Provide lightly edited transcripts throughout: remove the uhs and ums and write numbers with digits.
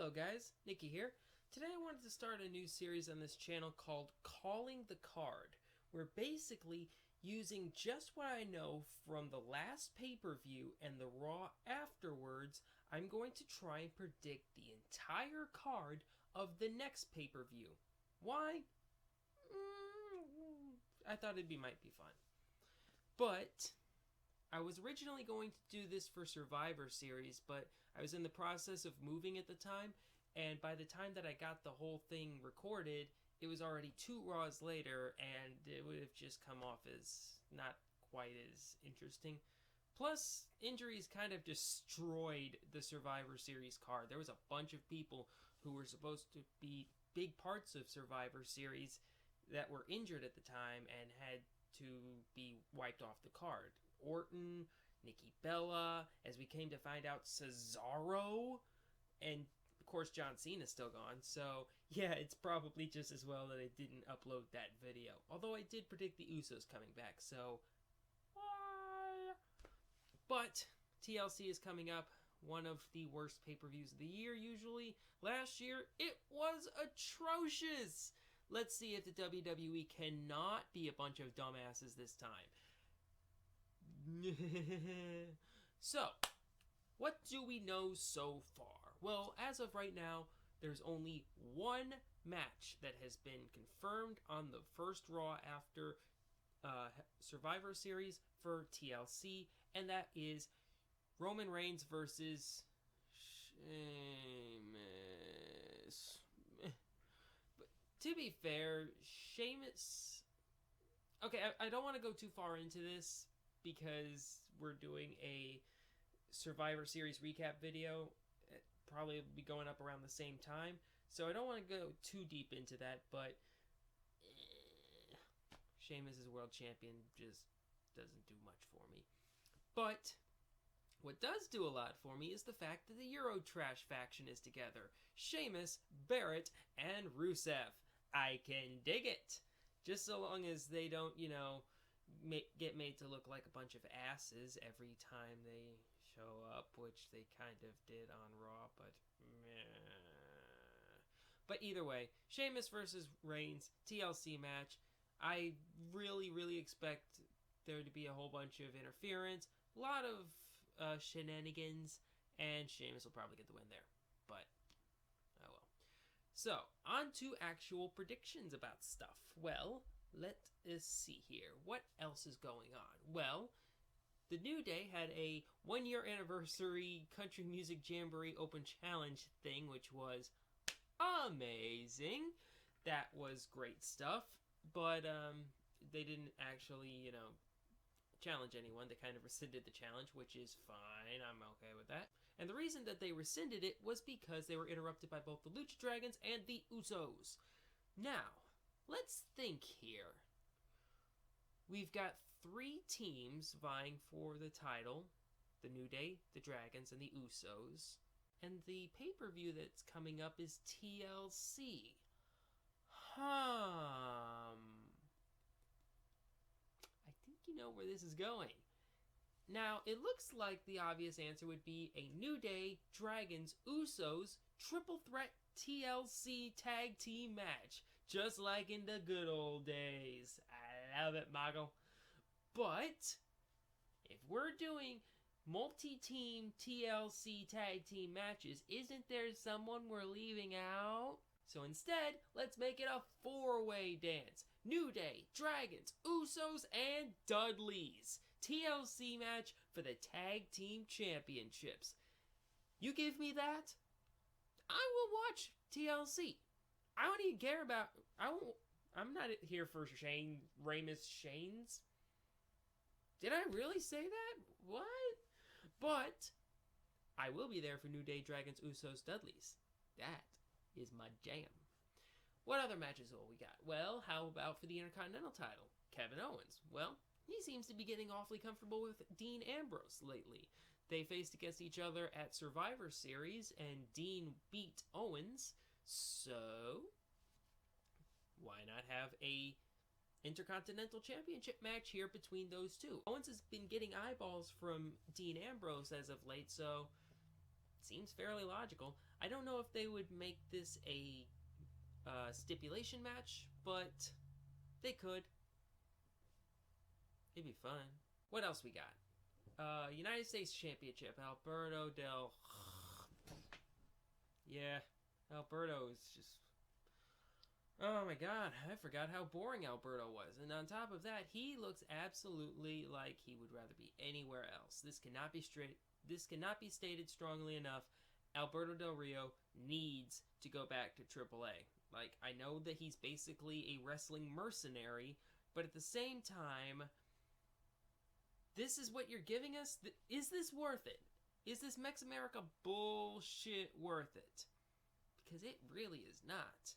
Hello guys, Nicky here. Today I wanted to start a new series on this channel called Calling the Card, where basically using just what I know from the last pay-per-view and the Raw afterwards, I'm going to try and predict the entire card of the next pay-per-view. Why? I thought might be fun. But I was originally going to do this for Survivor Series, but I was in the process of moving at the time, and by the time that I got the whole thing recorded, it was already 2 Raws later, and it would have just come off as not quite as interesting. Plus, injuries kind of destroyed the Survivor Series card. There was a bunch of people who were supposed to be big parts of Survivor Series that were injured at the time and had to be wiped off the card. Orton, Nikki Bella, as we came to find out, Cesaro, and of course John Cena's still gone, so yeah, it's probably just as well that I didn't upload that video. Although I did predict the Usos coming back, so... But TLC is coming up, one of the worst pay-per-views of the year usually. Last year, it was atrocious! Let's see if the WWE cannot be a bunch of dumbasses this time. So, what do we know so far? Well, as of right now, there's only one match that has been confirmed on the first Raw after Survivor Series for TLC, and that is Roman Reigns versus Sheamus. But to be fair, Sheamus... Okay, I don't want to go too far into this, because we're doing a Survivor Series recap video. It probably will be going up around the same time, so I don't want to go too deep into that, but Sheamus as world champion just doesn't do much for me. But what does do a lot for me is the fact that the Eurotrash faction is together. Sheamus, Barrett, and Rusev. I can dig it. Just so long as they don't, get made to look like a bunch of asses every time they show up, which they kind of did on Raw, but meh. But either way, Sheamus versus Reigns, TLC match. I really expect there to be a whole bunch of interference, a lot of shenanigans, and Sheamus will probably get the win there. But, oh well. So, on to actual predictions about stuff. Well, let us see here. What else is going on? Well, the New Day had a 1-year anniversary Country Music Jamboree Open Challenge thing, which was amazing. That was great stuff. But they didn't actually, challenge anyone. They kind of rescinded the challenge, which is fine. I'm okay with that. And the reason that they rescinded it was because they were interrupted by both the Lucha Dragons and the Usos. Now, let's think here. We've got 3 teams vying for the title. The New Day, the Dragons, and the Usos. And the pay-per-view that's coming up is TLC. I think you know where this is going. Now, it looks like the obvious answer would be a New Day, Dragons, Usos, triple threat TLC tag team match. Just like in the good old days. I love it, Moggle. But, if we're doing multi-team TLC tag team matches, isn't there someone we're leaving out? So instead, let's make it a 4-way dance. New Day, Dragons, Usos, and Dudleys. TLC match for the Tag Team Championships. You give me that, I will watch TLC. I don't even care about... I'm not here for Shane's. Did I really say that? What? But I will be there for New Day, Dragons, Usos, Dudleys. That is my jam. What other matches will we got? Well, how about for the Intercontinental title? Kevin Owens. Well, he seems to be getting awfully comfortable with Dean Ambrose lately. They faced against each other at Survivor Series, and Dean beat Owens. So, why not have a Intercontinental Championship match here between those two? Owens has been getting eyeballs from Dean Ambrose as of late, so seems fairly logical. I don't know if they would make this a stipulation match, but they could. It'd be fun. What else we got? United States Championship. Alberto Del... Yeah, Alberto is just... Oh my god, I forgot how boring Alberto was. And on top of that, he looks absolutely like he would rather be anywhere else. This cannot be stated strongly enough. Alberto Del Rio needs to go back to AAA. Like, I know that he's basically a wrestling mercenary, but at the same time, this is what you're giving us? Is this worth it? Is this Mex America bullshit worth it? Because it really is not.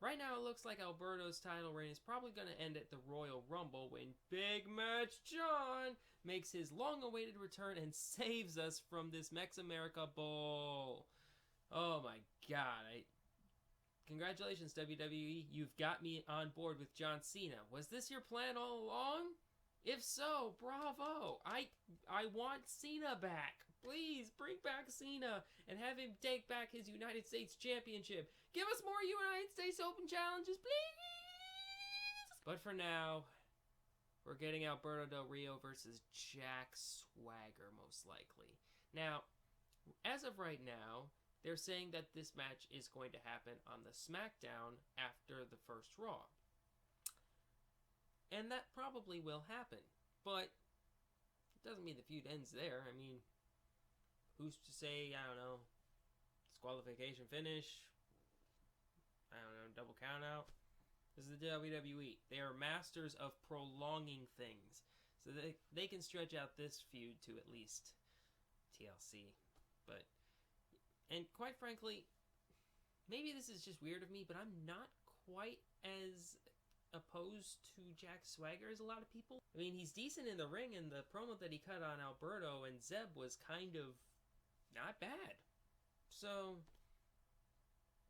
Right now, it looks like Alberto's title reign is probably going to end at the Royal Rumble when Big Match John makes his long-awaited return and saves us from this Mex America bull. Oh my god. Congratulations, WWE. You've got me on board with John Cena. Was this your plan all along? If so, bravo. I want Cena back. Please, bring back Cena and have him take back his United States Championship. Give us more United States Open challenges, please! But for now, we're getting Alberto Del Rio versus Jack Swagger, most likely. Now, as of right now, they're saying that this match is going to happen on the SmackDown after the first Raw. And that probably will happen. But it doesn't mean the feud ends there. I mean, who's to say, I don't know, disqualification finish? I don't know, double count out? This is the WWE. They are masters of prolonging things. So they can stretch out this feud to at least TLC. But, and quite frankly, maybe this is just weird of me, but I'm not quite as opposed to Jack Swagger as a lot of people. I mean, he's decent in the ring, and the promo that he cut on Alberto and Zeb was kind of not bad. So,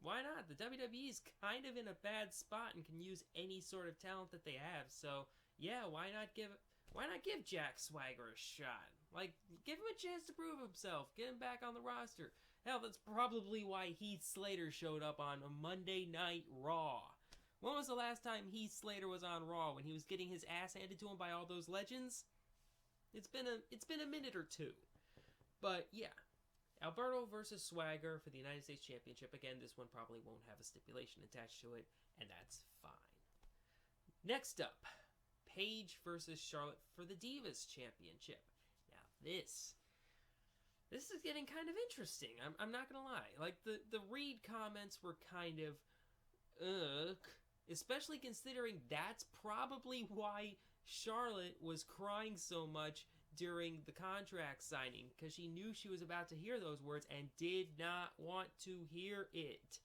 why not? The WWE is kind of in a bad spot and can use any sort of talent that they have. So, yeah, why not give Jack Swagger a shot? Like, give him a chance to prove himself. Get him back on the roster. Hell, that's probably why Heath Slater showed up on a Monday Night Raw. When was the last time Heath Slater was on Raw? When he was getting his ass handed to him by all those legends? It's been a minute or two. But yeah, Alberto versus Swagger for the United States Championship. Again, this one probably won't have a stipulation attached to it, and that's fine. Next up, Paige versus Charlotte for the Divas Championship. Now this is getting kind of interesting. I'm not gonna lie. Like the Reed comments were kind of especially considering that's probably why Charlotte was crying so much during the contract signing, because she knew she was about to hear those words and did not want to hear it.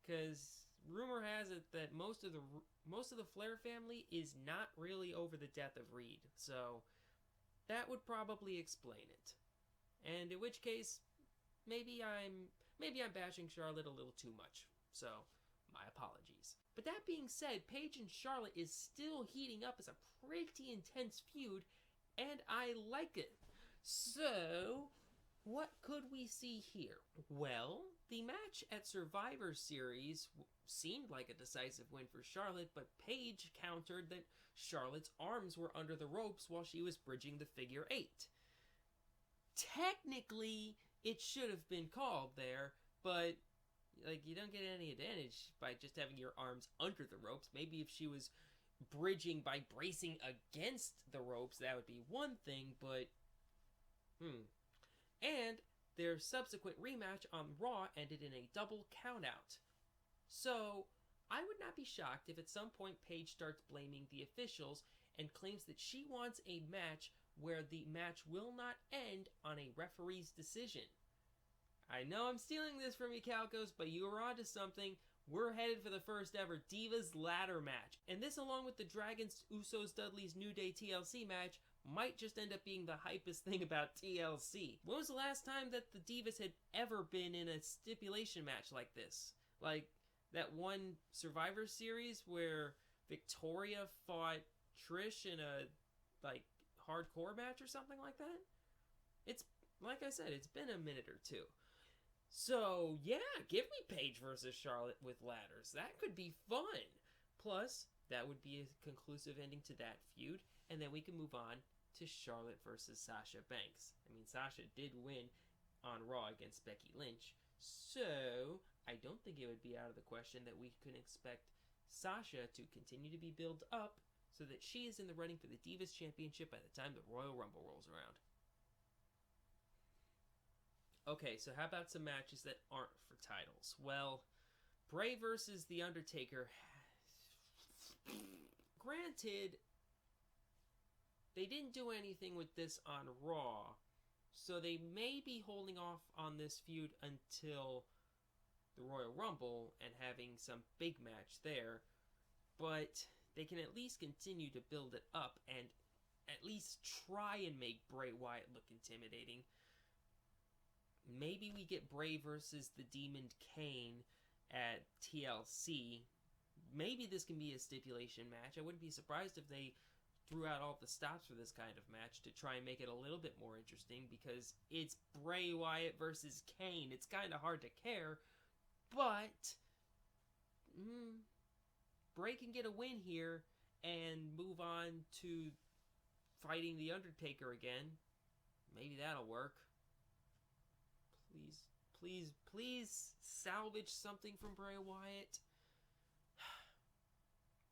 Because rumor has it that most of the Flair family is not really over the death of Reed, so that would probably explain it. And in which case, maybe I'm bashing Charlotte a little too much. So, my apologies. But that being said, Paige and Charlotte is still heating up as a pretty intense feud, and I like it. So, what could we see here? Well, the match at Survivor Series seemed like a decisive win for Charlotte, but Paige countered that Charlotte's arms were under the ropes while she was bridging the figure 8. Technically, it should have been called there, but like, you don't get any advantage by just having your arms under the ropes. Maybe if she was bridging by bracing against the ropes, that would be one thing, but And their subsequent rematch on Raw ended in a double countout. So, I would not be shocked if at some point Paige starts blaming the officials and claims that she wants a match where the match will not end on a referee's decision. I know I'm stealing this from you, Calcos, but you were onto something. We're headed for the first ever Divas Ladder match. And this, along with the Dragons, Usos, Dudley's New Day TLC match, might just end up being the hypest thing about TLC. When was the last time that the Divas had ever been in a stipulation match like this? Like that one Survivor Series where Victoria fought Trish in a hardcore match or something like that? It's, like I said, it's been a minute or two. So, yeah, give me Paige versus Charlotte with ladders. That could be fun. Plus, that would be a conclusive ending to that feud, and then we can move on to Charlotte versus Sasha Banks. I mean, Sasha did win on Raw against Becky Lynch, so I don't think it would be out of the question that we can expect Sasha to continue to be built up so that she is in the running for the Divas Championship by the time the Royal Rumble rolls around. Okay, so how about some matches that aren't for titles? Well, Bray versus The Undertaker. Granted, they didn't do anything with this on Raw, so they may be holding off on this feud until the Royal Rumble and having some big match there, but they can at least continue to build it up and at least try and make Bray Wyatt look intimidating. Maybe we get Bray versus the Demon Kane at TLC. Maybe this can be a stipulation match. I wouldn't be surprised if they threw out all the stops for this kind of match to try and make it a little bit more interesting, because it's Bray Wyatt versus Kane. It's kind of hard to care, but Bray can get a win here and move on to fighting The Undertaker again. Maybe that'll work. Please, please, please salvage something from Bray Wyatt.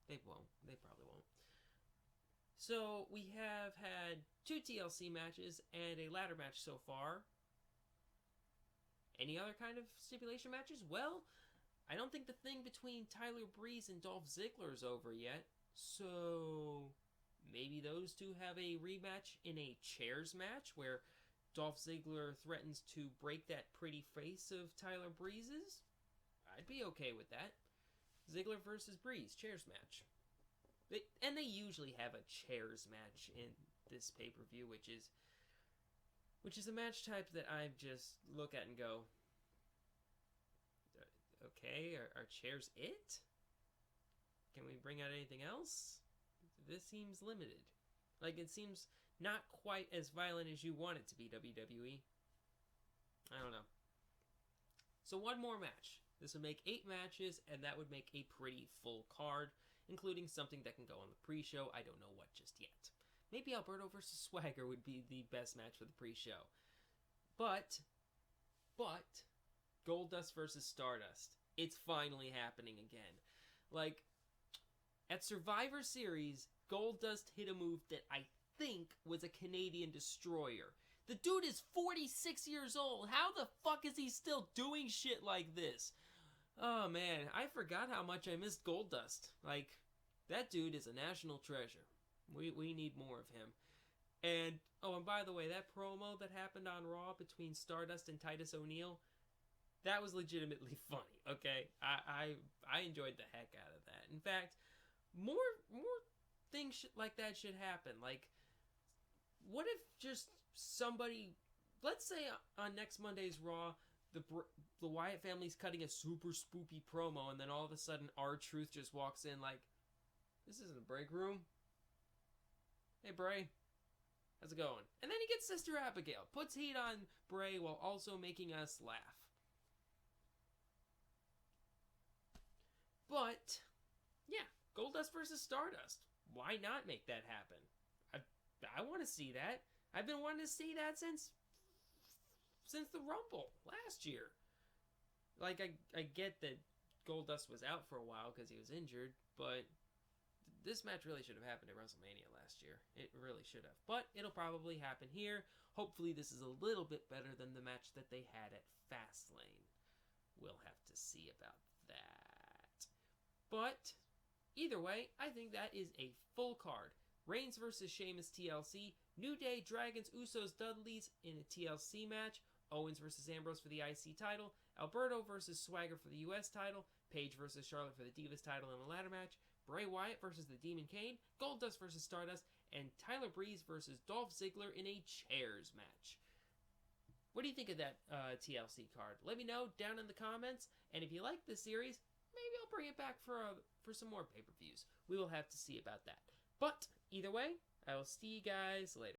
They won't. They probably won't. So we have had 2 TLC matches and a ladder match so far. Any other kind of stipulation matches? Well, I don't think the thing between Tyler Breeze and Dolph Ziggler is over yet. So maybe those two have a rematch in a chairs match where Dolph Ziggler threatens to break that pretty face of Tyler Breeze's. I'd be okay with that. Ziggler versus Breeze, chairs match. And they usually have a chairs match in this pay-per-view, which is a match type that I just look at and go, okay, are chairs it? Can we bring out anything else? This seems limited. Like, it seems not quite as violent as you want it to be, WWE. I don't know. So one more match. This would make 8 matches, and that would make a pretty full card, including something that can go on the pre-show. I don't know what just yet. Maybe Alberto versus Swagger would be the best match for the pre-show. But, Goldust versus Stardust. It's finally happening again. Like, at Survivor Series, Goldust hit a move that I think was a Canadian destroyer. The dude is 46 years old. How the fuck is he still doing shit like this? Oh man, I forgot how much I missed Goldust. Like, that dude is a national treasure. We need more of him. And, oh, and by the way, that promo that happened on Raw between Stardust and Titus O'Neil, that was legitimately funny, okay? I enjoyed the heck out of that. In fact, more things like that should happen. Like, what if just somebody, let's say on next Monday's Raw, the Wyatt family's cutting a super spoopy promo, and then all of a sudden R-Truth just walks in like, this isn't a break room. Hey, Bray. How's it going? And then he gets Sister Abigail. Puts heat on Bray while also making us laugh. But, yeah, Goldust versus Stardust. Why not make that happen? I want to see that. I've been wanting to see that since the Rumble last year. Like, I get that Goldust was out for a while because he was injured, but this match really should have happened at WrestleMania last year. It really should have. But it'll probably happen here. Hopefully this is a little bit better than the match that they had at Fastlane. We'll have to see about that. But either way, I think that is a full card. Reigns versus Sheamus TLC. New Day, Dragons, Usos, Dudleys in a TLC match. Owens versus Ambrose for the IC title. Alberto versus Swagger for the US title. Paige versus Charlotte for the Divas title in a ladder match. Bray Wyatt versus the Demon Kane. Goldust versus Stardust. And Tyler Breeze versus Dolph Ziggler in a chairs match. What do you think of that TLC card? Let me know down in the comments. And if you like this series, maybe I'll bring it back for some more pay-per-views. We will have to see about that. But either way, I will see you guys later.